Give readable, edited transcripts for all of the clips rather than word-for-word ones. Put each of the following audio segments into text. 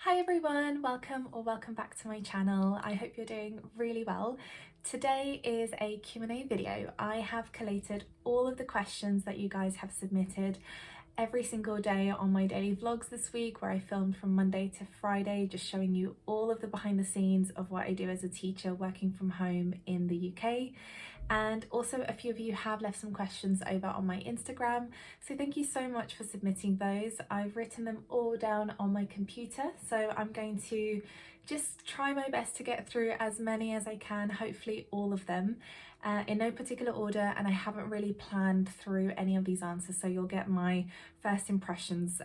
Hi everyone, welcome back to my channel. I hope you're doing really well. Today is a Q&A video. I have collated all of the questions that you guys have submitted every single day on my daily vlogs this week, where I filmed from Monday to Friday, just showing you all of the behind the scenes of what I do as a teacher working from home in the UK. And also a few of you have left some questions over on my Instagram, so thank you so much for submitting those. I've written them all down on my computer, so I'm going to just try my best to get through as many as I can, hopefully all of them, in no particular order, and I haven't really planned through any of these answers, so you'll get my first impressions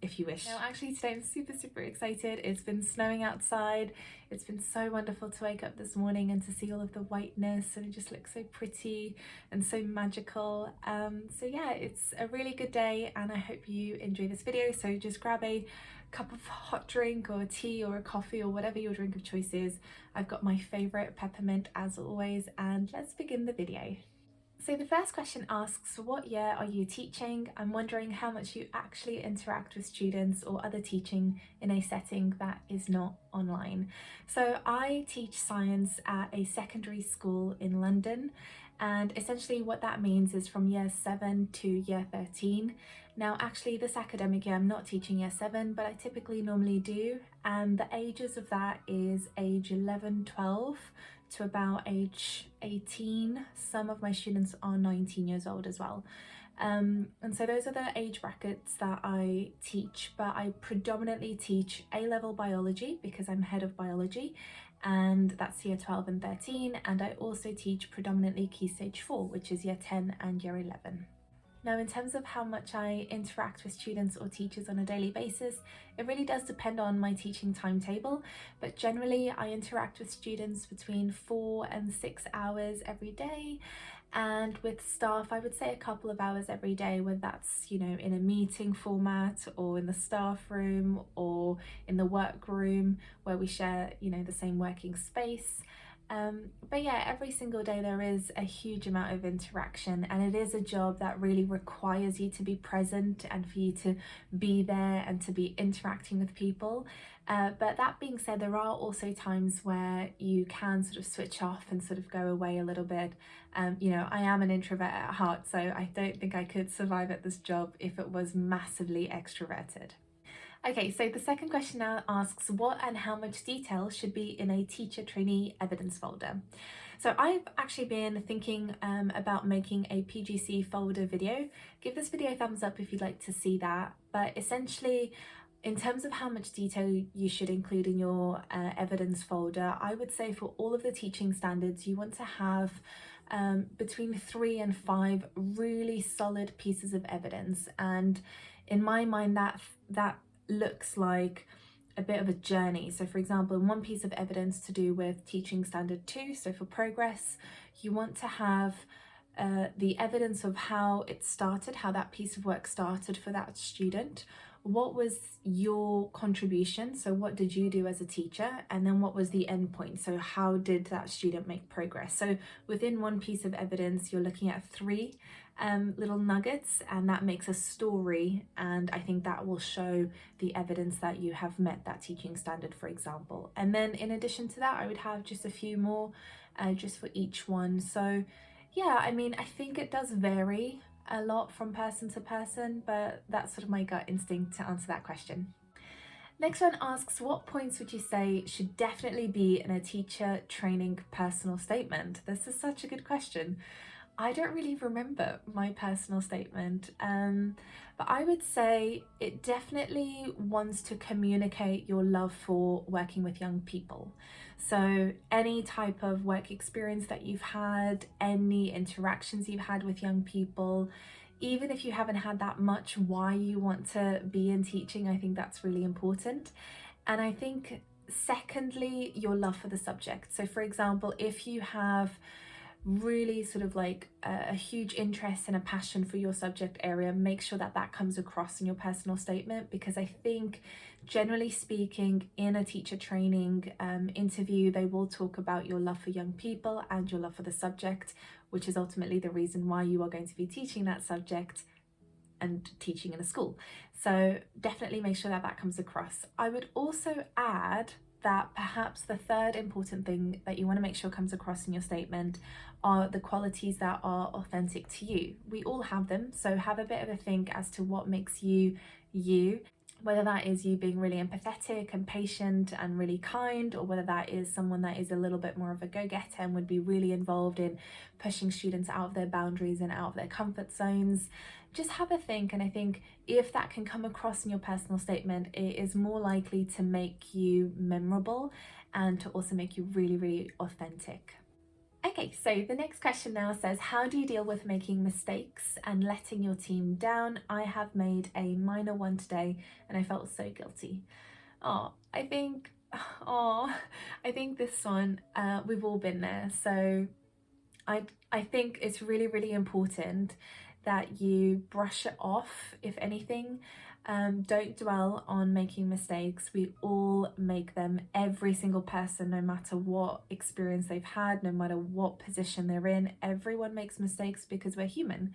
if you wish. Now actually today I'm super excited. It's been snowing outside. It's been so wonderful to wake up this morning and to see all of the whiteness, and it just looks so pretty and so magical. So yeah, it's a really good day and I hope you enjoy this video. So just grab a cup of hot drink or a tea or a coffee or whatever your drink of choice is. I've got my favourite peppermint as always, and let's begin the video. So the first question asks, what year are you teaching? I'm wondering how much you actually interact with students or other teaching in a setting that is not online. So I teach science at a secondary school in London, and essentially what that means is from year 7 to year 13. Now actually this academic year I'm not teaching year 7, but I typically normally do, and the ages of that is age 11, 12 to about age 18. Some of my students are 19 years old as well. And so those are the age brackets that I teach, but I predominantly teach A-level biology because I'm head of biology, and that's year 12 and 13, and I also teach predominantly Key Stage 4, which is year 10 and year 11. Now, in terms of how much I interact with students or teachers on a daily basis, it really does depend on my teaching timetable, but generally I interact with students between 4 and 6 hours every day, and with staff I would say a couple of hours every day, whether that's, you know, in a meeting format or in the staff room or in the work room where we share, you know, the same working space. But yeah, every single day there is a huge amount of interaction, and it is a job that really requires you to be present and for you to be there and to be interacting with people. But that being said, there are also times where you can sort of switch off and sort of go away a little bit. You know, I am an introvert at heart, so I don't think I could survive at this job if it was massively extroverted. Okay, so the second question now asks, what and how much detail should be in a teacher trainee evidence folder? So I've actually been thinking about making a PGCE folder video. Give this video a thumbs up if you'd like to see that. But essentially, in terms of how much detail you should include in your evidence folder, I would say for all of the teaching standards, you want to have between 3 and 5 really solid pieces of evidence. And in my mind, that looks like a bit of a journey. So for example, one piece of evidence to do with teaching standard 2, so for progress, you want to have the evidence of how it started, how that piece of work started for that student. What was your contribution? So what did you do as a teacher? And then what was the end point? So how did that student make progress? So within one piece of evidence, you're looking at 3 little nuggets, and that makes a story, and I think that will show the evidence that you have met that teaching standard, for example. And then in addition to that, I would have just a few more just for each one. So yeah, I mean, I think it does vary a lot from person to person, but that's sort of my gut instinct to answer that question. Next one asks, what points would you say should definitely be in a teacher training personal statement? This is such a good question. I don't really remember my personal statement, but I would say it definitely wants to communicate your love for working with young people. So any type of work experience that you've had, any interactions you've had with young people, even if you haven't had that much, why you want to be in teaching, I think that's really important. And I think secondly, your love for the subject. So for example, if you have really sort of like a huge interest and a passion for your subject area, make sure that that comes across in your personal statement, because I think generally speaking in a teacher training interview, they will talk about your love for young people and your love for the subject, which is ultimately the reason why you are going to be teaching that subject and teaching in a school. So definitely make sure that that comes across. I would also add that perhaps the third important thing that you want to make sure comes across in your statement are the qualities that are authentic to you. We all have them, so have a bit of a think as to what makes you you, whether that is you being really empathetic and patient and really kind, or whether that is someone that is a little bit more of a go-getter and would be really involved in pushing students out of their boundaries and out of their comfort zones. Just have a think, and I think if that can come across in your personal statement, it is more likely to make you memorable and to also make you really, really authentic. Okay, so the next question now says, how do you deal with making mistakes and letting your team down? I have made a minor one today and I felt so guilty. I think this one, we've all been there. So I think it's really, really important that you brush it off, if anything. Don't dwell on making mistakes. We all make them, every single person, no matter what experience they've had, no matter what position they're in. Everyone makes mistakes because we're human.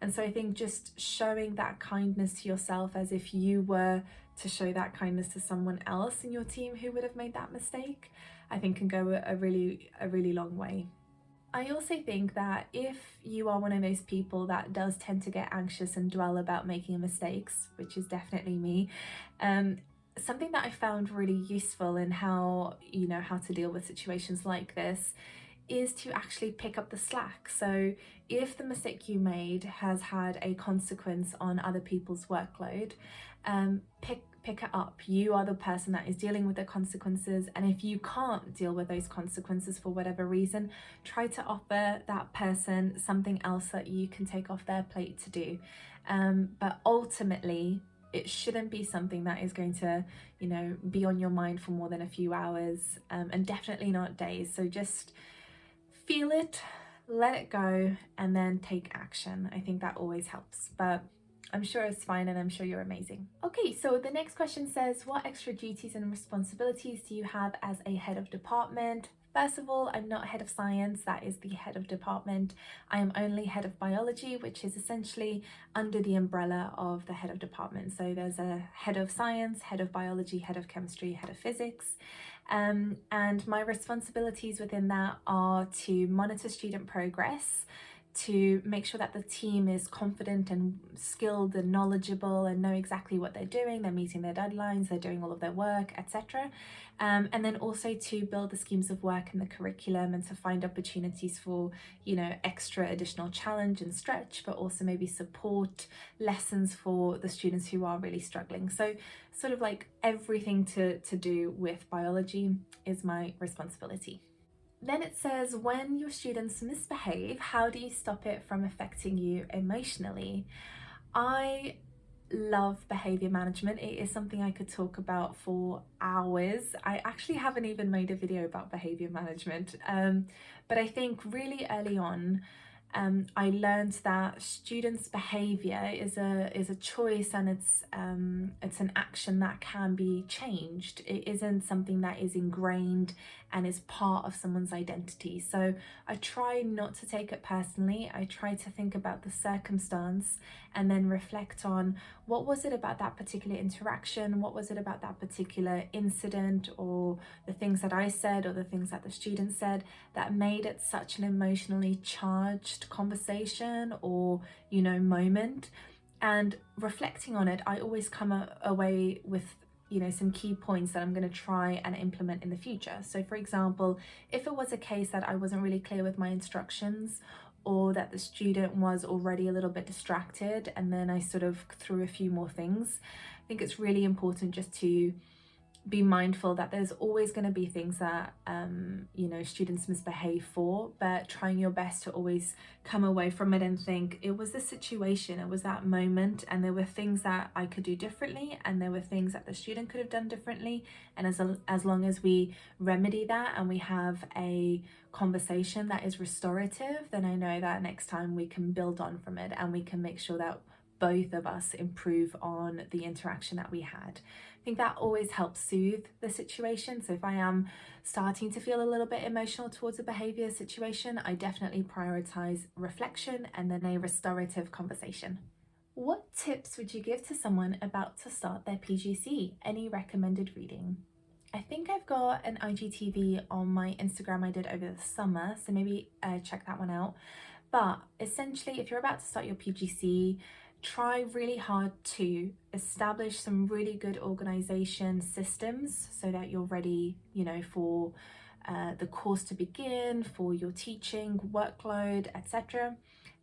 And so I think just showing that kindness to yourself as if you were to show that kindness to someone else in your team who would have made that mistake, I think can go a really long way. I also think that if you are one of those people that does tend to get anxious and dwell about making mistakes, which is definitely me, something that I found really useful in how to deal with situations like this is to actually pick up the slack. So if the mistake you made has had a consequence on other people's workload, pick it up. You are the person that is dealing with the consequences, and if you can't deal with those consequences for whatever reason, try to offer that person something else that you can take off their plate to do. But ultimately, it shouldn't be something that is going to, be on your mind for more than a few hours, and definitely not days. So just feel it, let it go, and then take action. I think that always helps. But I'm sure it's fine, and I'm sure you're amazing. Okay, so the next question says, what extra duties and responsibilities do you have as a head of department? First of all, I'm not head of science, that is the head of department. I am only head of biology, which is essentially under the umbrella of the head of department. So there's a head of science, head of biology, head of chemistry, head of physics. And my responsibilities within that are to monitor student progress, to make sure that the team is confident and skilled and knowledgeable and know exactly what they're doing, they're meeting their deadlines, they're doing all of their work, etc. And then also to build the schemes of work and the curriculum, and to find opportunities for, extra additional challenge and stretch, but also maybe support lessons for the students who are really struggling. So sort of like everything to do with biology is my responsibility. Then it says, when your students misbehave, how do you stop it from affecting you emotionally? I love behaviour management. It is something I could talk about for hours. I actually haven't even made a video about behaviour management, but I think really early on, I learned that students' behaviour is a choice, and it's an action that can be changed. It isn't something that is ingrained and is part of someone's identity. So I try not to take it personally. I try to think about the circumstance and then reflect on, what was it about that particular interaction? What was it about that particular incident, or the things that I said or the things that the student said that made it such an emotionally charged conversation or moment? And reflecting on it, I always come away with some key points that I'm going to try and implement in the future. So for example, if it was a case that I wasn't really clear with my instructions, or that the student was already a little bit distracted and then I sort of threw a few more things, I think it's really important just to be mindful that there's always going to be things that students misbehave for, but trying your best to always come away from it and think, it was the situation, it was that moment, and there were things that I could do differently, and there were things that the student could have done differently, and as long as we remedy that and we have a conversation that is restorative, then I know that next time we can build on from it, and we can make sure that both of us improve on the interaction that we had. I think that always helps soothe the situation. So if I am starting to feel a little bit emotional towards a behaviour situation, I definitely prioritise reflection and then a restorative conversation. What tips would you give to someone about to start their PGCE? Any recommended reading? I think I've got an IGTV on my Instagram I did over the summer, so maybe check that one out. But essentially, if you're about to start your PGCE, try really hard to establish some really good organization systems so that you're ready, for the course to begin, for your teaching, workload, etc.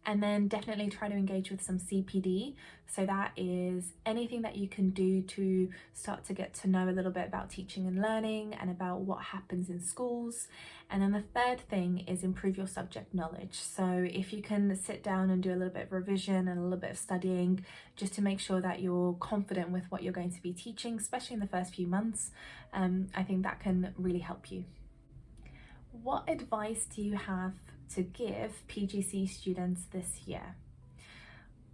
And then definitely try to engage with some CPD. So that is anything that you can do to start to get to know a little bit about teaching and learning and about what happens in schools. And then the third thing is improve your subject knowledge. So if you can sit down and do a little bit of revision and a little bit of studying just to make sure that you're confident with what you're going to be teaching, especially in the first few months, I think that can really help you. What advice do you have to give PGCE students this year?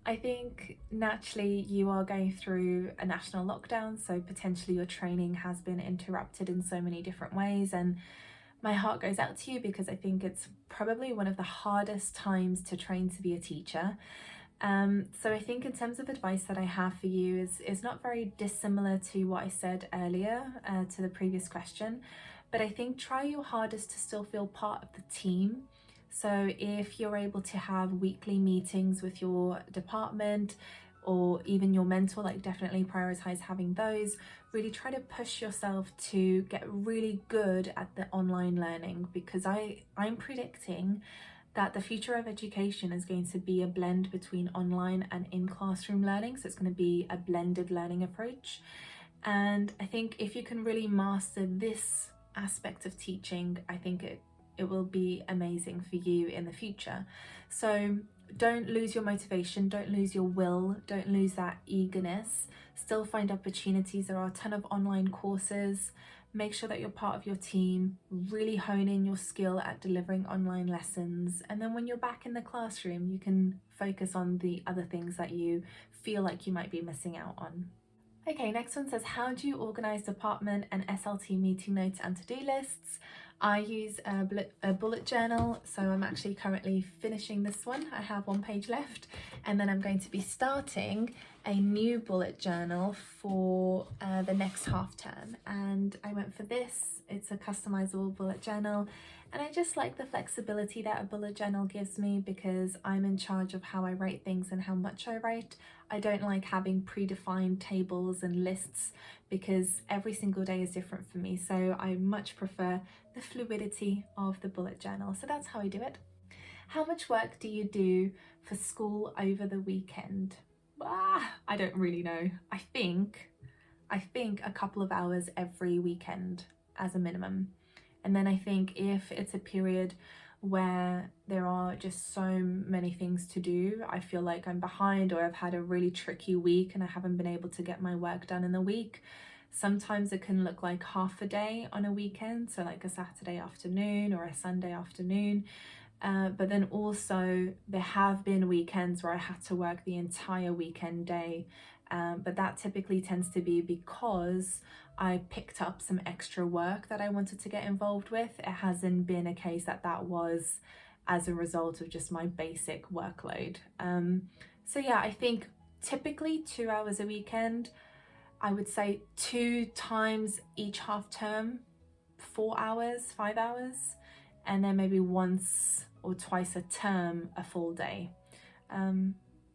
I think naturally you are going through a national lockdown, so potentially your training has been interrupted in so many different ways, and my heart goes out to you because I think it's probably one of the hardest times to train to be a teacher. So I think in terms of advice that I have for you is not very dissimilar to what I said earlier to the previous question, but I think try your hardest to still feel part of the team. So if you're able to have weekly meetings with your department or even your mentor, like definitely prioritize having those. Really try to push yourself to get really good at the online learning, because I'm predicting that the future of education is going to be a blend between online and in-classroom learning. So it's going to be a blended learning approach. And I think if you can really master this aspect of teaching, I think it will be amazing for you in the future. So don't lose your motivation, don't lose your will, don't lose that eagerness. Still find opportunities. There are a ton of online courses. Make sure that you're part of your team, really hone in your skill at delivering online lessons. And then when you're back in the classroom, you can focus on the other things that you feel like you might be missing out on. Okay, next one says, how do you organise department and SLT meeting notes and to-do lists? I use a bullet journal, so I'm actually currently finishing this one. I have one page left, and then I'm going to be starting a new bullet journal for the next half term. And I went for this. It's a customizable bullet journal, and I just like the flexibility that a bullet journal gives me because I'm in charge of how I write things and how much I write. I don't like having predefined tables and lists because every single day is different for me. So I much prefer the fluidity of the bullet journal. So that's how I do it. How much work do you do for school over the weekend? I don't really know. I think a couple of hours every weekend as a minimum. And then I think if it's a period where there are just so many things to do, I feel like I'm behind, or I've had a really tricky week and I haven't been able to get my work done in the week. Sometimes it can look like half a day on a weekend, so like a Saturday afternoon or a Sunday afternoon. But then also there have been weekends where I had to work the entire weekend day. But that typically tends to be because I picked up some extra work that I wanted to get involved with. It hasn't been a case that was as a result of just my basic workload. So yeah, I think typically 2 hours a weekend. I would say 2 times each half term, 4 hours, 5 hours, and then maybe once or twice a term, a full day.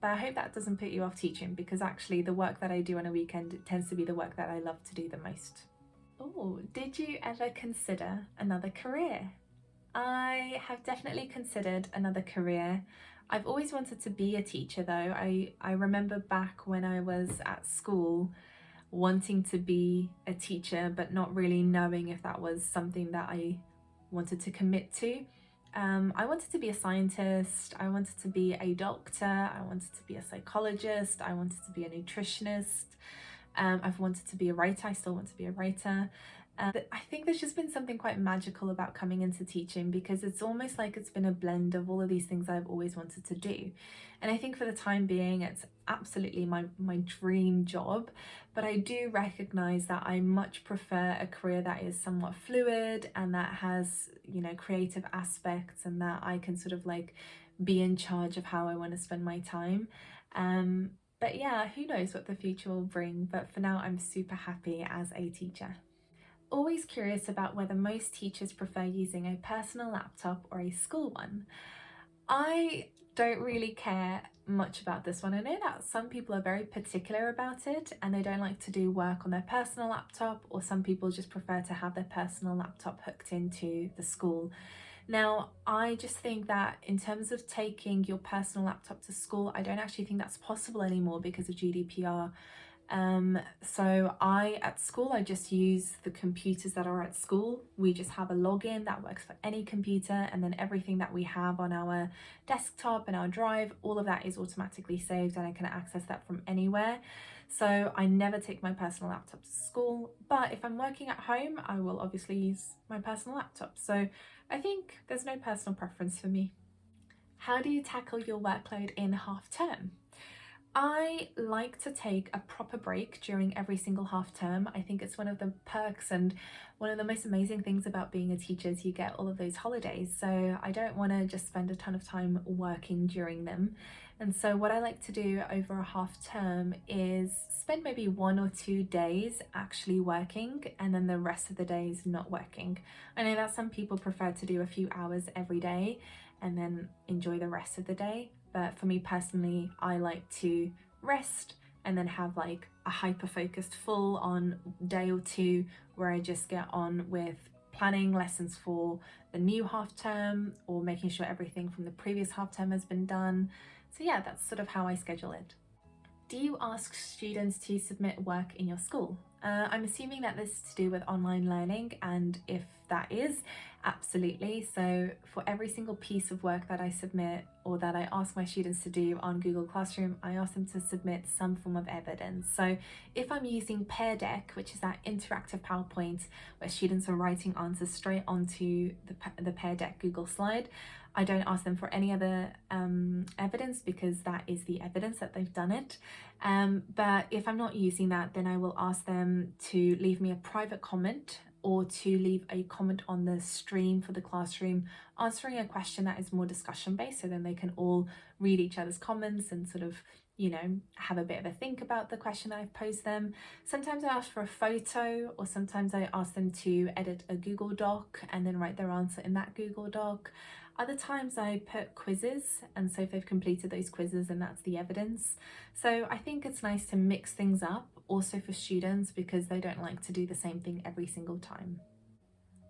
But I hope that doesn't put you off teaching, because actually the work that I do on a weekend tends to be the work that I love to do the most. Oh, did you ever consider another career? I have definitely considered another career. I've always wanted to be a teacher though. I remember back when I was at school wanting to be a teacher but not really knowing if that was something that I wanted to commit to. I wanted to be a scientist, I wanted to be a doctor, I wanted to be a psychologist, I wanted to be a nutritionist, I've wanted to be a writer, I still want to be a writer. I think there's just been something quite magical about coming into teaching, because it's almost like it's been a blend of all of these things I've always wanted to do. And I think for the time being, it's absolutely my dream job, but I do recognize that I much prefer a career that is somewhat fluid and that has, creative aspects, and that I can sort of like be in charge of how I want to spend my time. But yeah, who knows what the future will bring, but for now I'm super happy as a teacher. Always curious about whether most teachers prefer using a personal laptop or a school one. I don't really care much about this one. I know that some people are very particular about it and they don't like to do work on their personal laptop, or some people just prefer to have their personal laptop hooked into the school. Now, I just think that in terms of taking your personal laptop to school, I don't actually think that's possible anymore because of GDPR. So at school, I just use the computers that are at school. We just have a login that works for any computer, and then everything that we have on our desktop and our drive, all of that is automatically saved and I can access that from anywhere. So I never take my personal laptop to school, but if I'm working at home, I will obviously use my personal laptop. So I think there's no personal preference for me. How do you tackle your workload in half term? I like to take a proper break during every single half term. I think it's one of the perks and one of the most amazing things about being a teacher is you get all of those holidays. So I don't want to just spend a ton of time working during them. And so what I like to do over a half term is spend maybe 1 or 2 days actually working and then the rest of the days not working. I know that some people prefer to do a few hours every day and then enjoy the rest of the day. But for me personally, I like to rest and then have like a hyper-focused full on day or two where I just get on with planning lessons for the new half term or making sure everything from the previous half term has been done. So yeah, that's sort of how I schedule it. Do you ask students to submit work in your school? I'm assuming that this is to do with online learning, and if that is, absolutely. So for every single piece of work that I submit or that I ask my students to do on Google Classroom, I ask them to submit some form of evidence. So if I'm using Pear Deck, which is that interactive PowerPoint where students are writing answers straight onto the Pear Deck Google slide, I don't ask them for any other evidence because that is the evidence that they've done it. But if I'm not using that, then I will ask them to leave me a private comment or to leave a comment on the stream for the classroom answering a question that is more discussion based, so then they can all read each other's comments and sort of, you know, have a bit of a think about the question that I've posed them. Sometimes I ask for a photo, or sometimes I ask them to edit a Google Doc and then write their answer in that Google Doc. Other times I put quizzes, and so if they've completed those quizzes, then that's the evidence. So I think it's nice to mix things up also for students because they don't like to do the same thing every single time.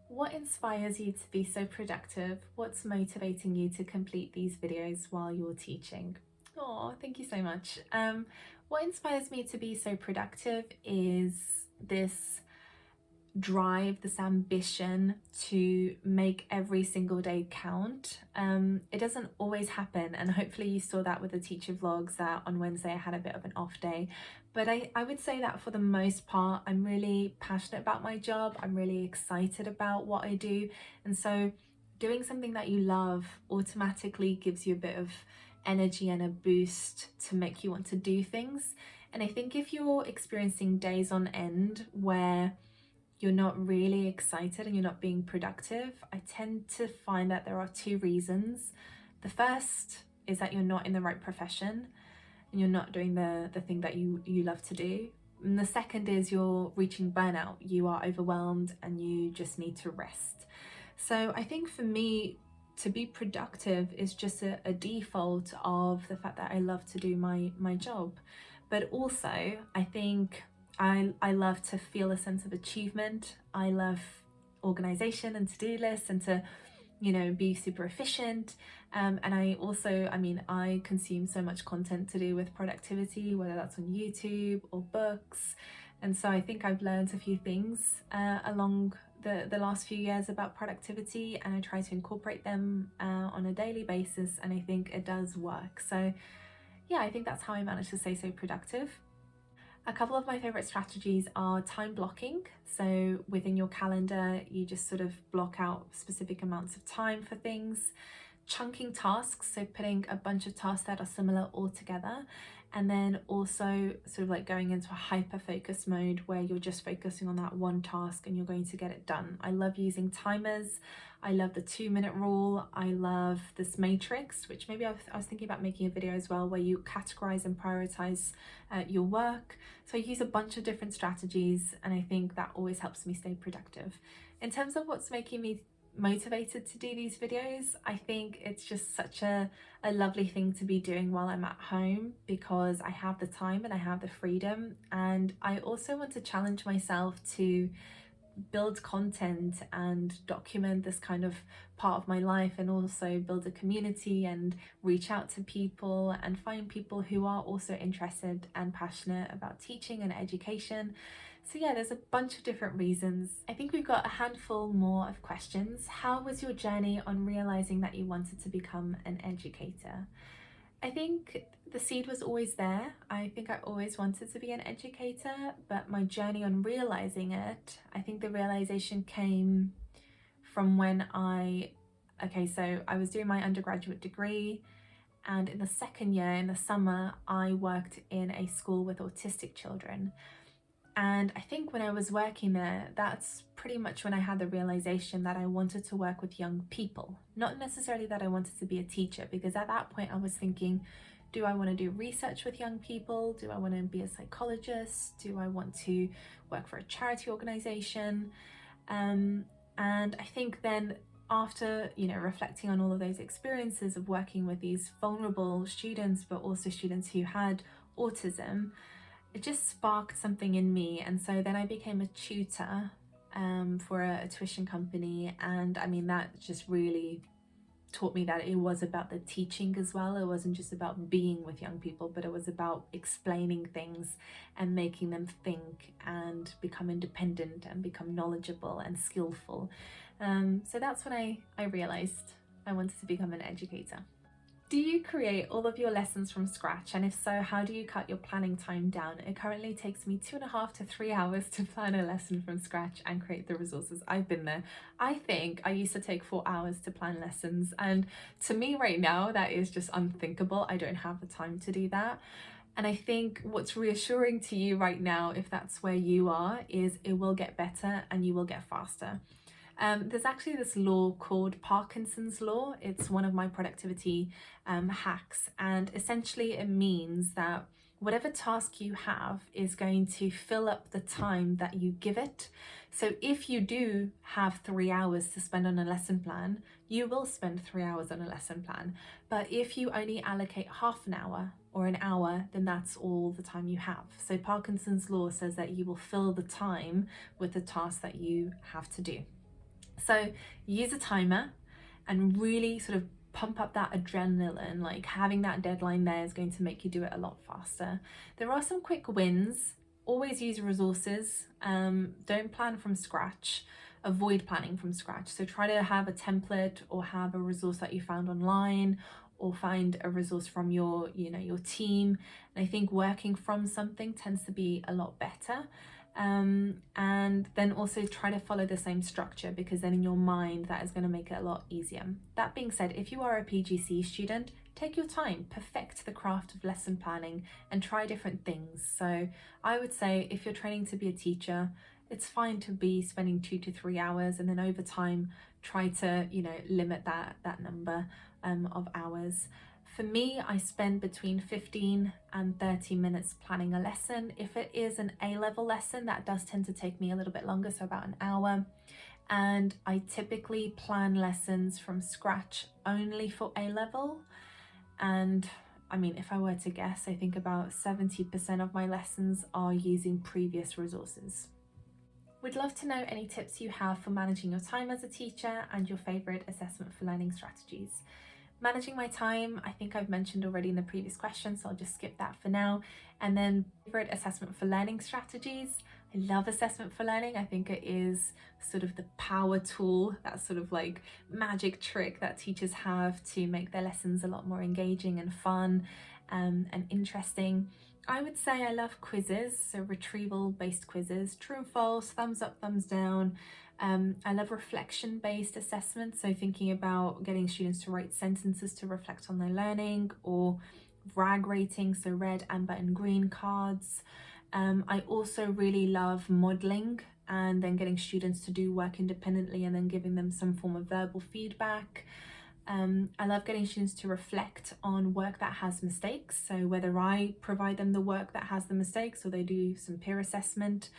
What inspires you to be so productive? What's motivating you to complete these videos while you're teaching? Oh, thank you so much. What inspires me to be so productive is this drive, this ambition to make every single day count. It doesn't always happen, and hopefully you saw that with the teacher vlogs that on Wednesday I had a bit of an off day, but I would say that for the most part I'm really passionate about my job. I'm really excited about what I do, and so doing something that you love automatically gives you a bit of energy and a boost to make you want to do things. And I think if you're experiencing days on end where you're not really excited and you're not being productive, I tend to find that there are 2 reasons. The first is that you're not in the right profession and you're not doing the thing that you love to do. And the second is you're reaching burnout. You are overwhelmed and you just need to rest. So I think for me, to be productive is just a default of the fact that I love to do my job. But also, I think I love to feel a sense of achievement. I love organization and to-do lists and to, you know, be super efficient. And I also, I consume so much content to do with productivity, whether that's on YouTube or books. And so I think I've learned a few things along the last few years about productivity, and I try to incorporate them on a daily basis, and I think it does work. So yeah, I think that's how I managed to stay so productive. A couple of my favorite strategies are time blocking. So within your calendar, you just sort of block out specific amounts of time for things. Chunking tasks, so putting a bunch of tasks that are similar all together. and then also sort of like going into a hyper focus mode where you're just focusing on that one task and you're going to get it done. I love using timers. I love the 2-minute rule. I love this matrix, which maybe I was thinking about making a video as well, where you categorize and prioritize your work. So I use a bunch of different strategies, and I think that always helps me stay productive. In terms of what's making me motivated to do these videos, I think it's just such a lovely thing to be doing while I'm at home, because I have the time and I have the freedom, and I also want to challenge myself to build content and document this kind of part of my life, and also build a community and reach out to people and find people who are also interested and passionate about teaching and education. So yeah, there's a bunch of different reasons. I think we've got a handful more of questions. How was your journey on realizing that you wanted to become an educator? I think the seed was always there. I think I always wanted to be an educator, but my journey on realizing it, I think the realization came from when I was doing my undergraduate degree, and in the second year, in the summer, I worked in a school with autistic children. And I think when I was working there, that's pretty much when I had the realization that I wanted to work with young people. Not necessarily that I wanted to be a teacher, because at that point I was thinking, do I want to do research with young people? Do I want to be a psychologist? Do I want to work for a charity organization? And I think then, after reflecting on all of those experiences of working with these vulnerable students, but also students who had autism, it just sparked something in me. And so then I became a tutor for a tuition company, and I mean, that just really taught me that it was about the teaching as well. It wasn't just about being with young people, but it was about explaining things and making them think and become independent and become knowledgeable and skillful. So that's when I realized I wanted to become an educator. Do you create all of your lessons from scratch? And if so, how do you cut your planning time down? It currently takes me 2.5 to 3 hours to plan a lesson from scratch and create the resources. I've been there. I think I used to take 4 hours to plan lessons. And to me right now, that is just unthinkable. I don't have the time to do that. And I think what's reassuring to you right now, if that's where you are, is it will get better and you will get faster. There's actually this law called Parkinson's law. It's one of my productivity hacks, and essentially it means that whatever task you have is going to fill up the time that you give it. So if you do have 3 hours to spend on a lesson plan, you will spend 3 hours on a lesson plan. But if you only allocate half an hour or an hour, then that's all the time you have. So Parkinson's law says that you will fill the time with the task that you have to do. So use a timer and really sort of pump up that adrenaline. Like, having that deadline there is going to make you do it a lot faster. There are some quick wins. Always use resources. Don't plan from scratch. Avoid planning from scratch. So try to have a template or have a resource that you found online, or find a resource from your team. And I think working from something tends to be a lot better. And then also try to follow the same structure, because then in your mind that is going to make it a lot easier. That being said, if you are a PGCE student, take your time, perfect the craft of lesson planning and try different things. So I would say if you're training to be a teacher, it's fine to be spending 2 to 3 hours, and then over time try to limit that number of hours. For me, I spend between 15 and 30 minutes planning a lesson. If it is an A-level lesson, that does tend to take me a little bit longer, so about an hour. And I typically plan lessons from scratch only for A-level. And I mean, if I were to guess, I think about 70% of my lessons are using previous resources. We'd love to know any tips you have for managing your time as a teacher and your favourite assessment for learning strategies. Managing my time, I think I've mentioned already in the previous question, so I'll just skip that for now. And then favorite assessment for learning strategies. I love assessment for learning. I think it is sort of the power tool, that sort of like magic trick that teachers have to make their lessons a lot more engaging and fun and interesting. I would say I love quizzes, so retrieval-based quizzes, true and false, thumbs up, thumbs down. I love reflection-based assessments, so thinking about getting students to write sentences to reflect on their learning, or RAG ratings, so red, amber and green cards. I also really love modelling and then getting students to do work independently and then giving them some form of verbal feedback. I love getting students to reflect on work that has mistakes, so whether I provide them the work that has the mistakes or they do some peer assessment.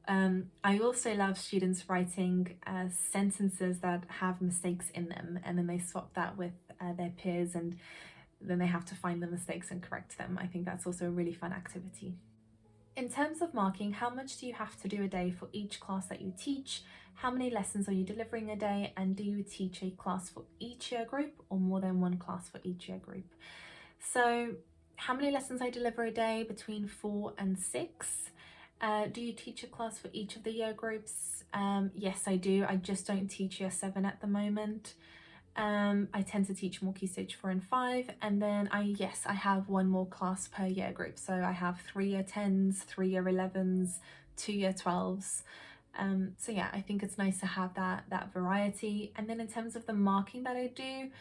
I also love students writing sentences that have mistakes in them, and then they swap that with their peers, and then they have to find the mistakes and correct them. I think that's also a really fun activity. In terms of marking, how much do you have to do a day for each class that you teach? How many lessons are you delivering a day? And do you teach a class for each year group or more than one class for each year group? So how many lessons I deliver a day? Between 4 and 6. Do you teach a class for each of the year groups? Yes, I do. I just don't teach year 7 at the moment. I tend to teach more Key Stage 4 and 5, and then I have one more class per year group. So I have 3 year 10s, 3 year 11s, 2 year 12s. So yeah, I think it's nice to have that variety. And then in terms of the marking that I do,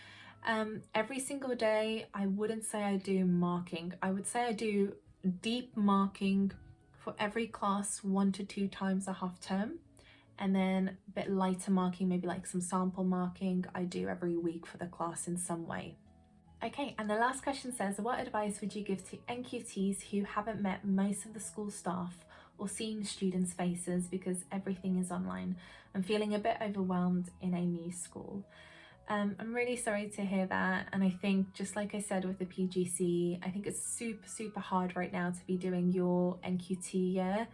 every single day, I wouldn't say I do marking. I would say I do deep marking for every class 1 to 2 times a half term. And then a bit lighter marking, maybe like some sample marking, I do every week for the class in some way. Okay, and the last question says, what advice would you give to NQTs who haven't met most of the school staff or seen students' faces because everything is online? I'm feeling a bit overwhelmed in a new school. I'm really sorry to hear that, and I think, just like I said with the PGCE, I think it's super hard right now to be doing your NQT year.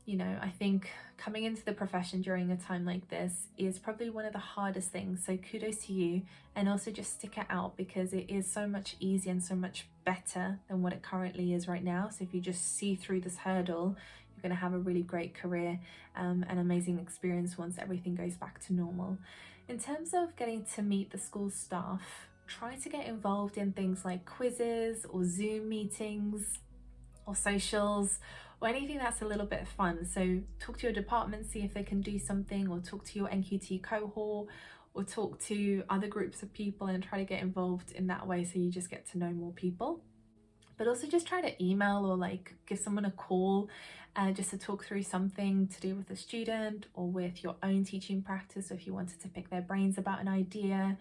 You know, I think coming into the profession during a time like this is probably one of the hardest things, so kudos to you, and also just stick it out because it is so much easier and so much better than what it currently is right now. So if you just see through this hurdle, you're going to have a really great career, an amazing experience once everything goes back to normal. In terms of getting to meet the school staff, try to get involved in things like quizzes or Zoom meetings or socials, or anything that's a little bit fun. So talk to your department, see if they can do something, or talk to your NQT cohort, or talk to other groups of people and try to get involved in that way, so you just get to know more people. But also just try to email or like give someone a call just to talk through something to do with a student or with your own teaching practice, or if you wanted to pick their brains about an idea.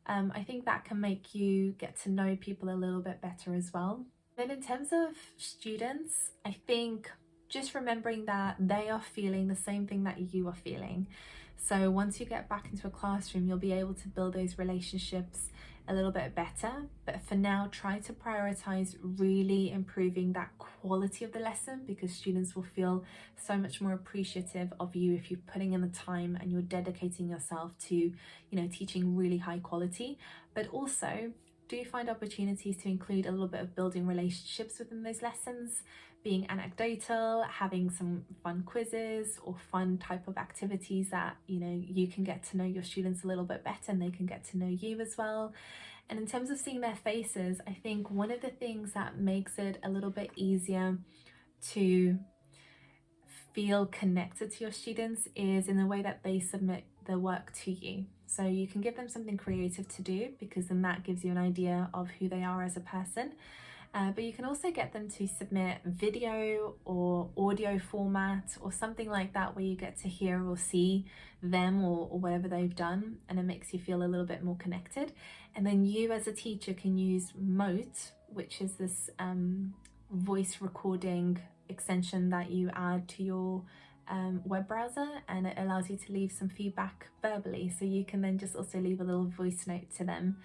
I think that can make you get to know people a little bit better as well. Then in terms of students, I think just remembering that they are feeling the same thing that you are feeling. So once you get back into a classroom, you'll be able to build those relationships a little bit better. But for now, try to prioritize really improving that quality of the lesson, because students will feel so much more appreciative of you if you're putting in the time and you're dedicating yourself to, you know, teaching really high quality. But also, do find opportunities to include a little bit of building relationships within those lessons, being anecdotal, having some fun quizzes or fun type of activities that, you know, you can get to know your students a little bit better and they can get to know you as well. And in terms of seeing their faces, I think one of the things that makes it a little bit easier to feel connected to your students is in the way that they submit their work to you. So you can give them something creative to do, because then that gives you an idea of who they are as a person. But you can also get them to submit video or audio format or something like that, where you get to hear or see them or whatever they've done, and it makes you feel a little bit more connected. And then you as a teacher can use Mote, which is this voice recording extension that you add to your web browser, and it allows you to leave some feedback verbally, so you can then just also leave a little voice note to them,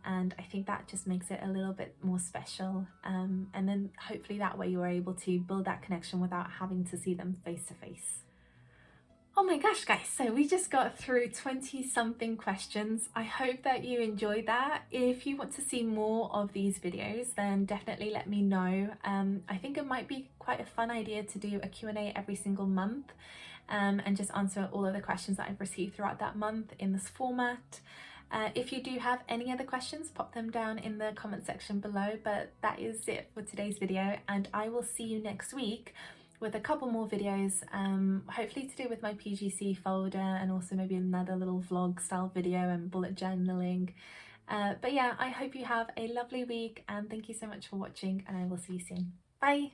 and I think that just makes it a little bit more special, and then hopefully that way you're able to build that connection without having to see them face to face. Oh my gosh guys, so we just got through 20 something questions. I hope that you enjoyed that. If you want to see more of these videos, then definitely let me know. I think it might be quite a fun idea to do a Q&A every single month, and just answer all of the questions that I've received throughout that month in this format. If you do have any other questions, pop them down in the comment section below. But that is it for today's video, and I will see you next week with a couple more videos, hopefully to do with my PGC folder, and also maybe another little vlog style video and bullet journaling. But yeah, I hope you have a lovely week and thank you so much for watching, and I will see you soon. Bye!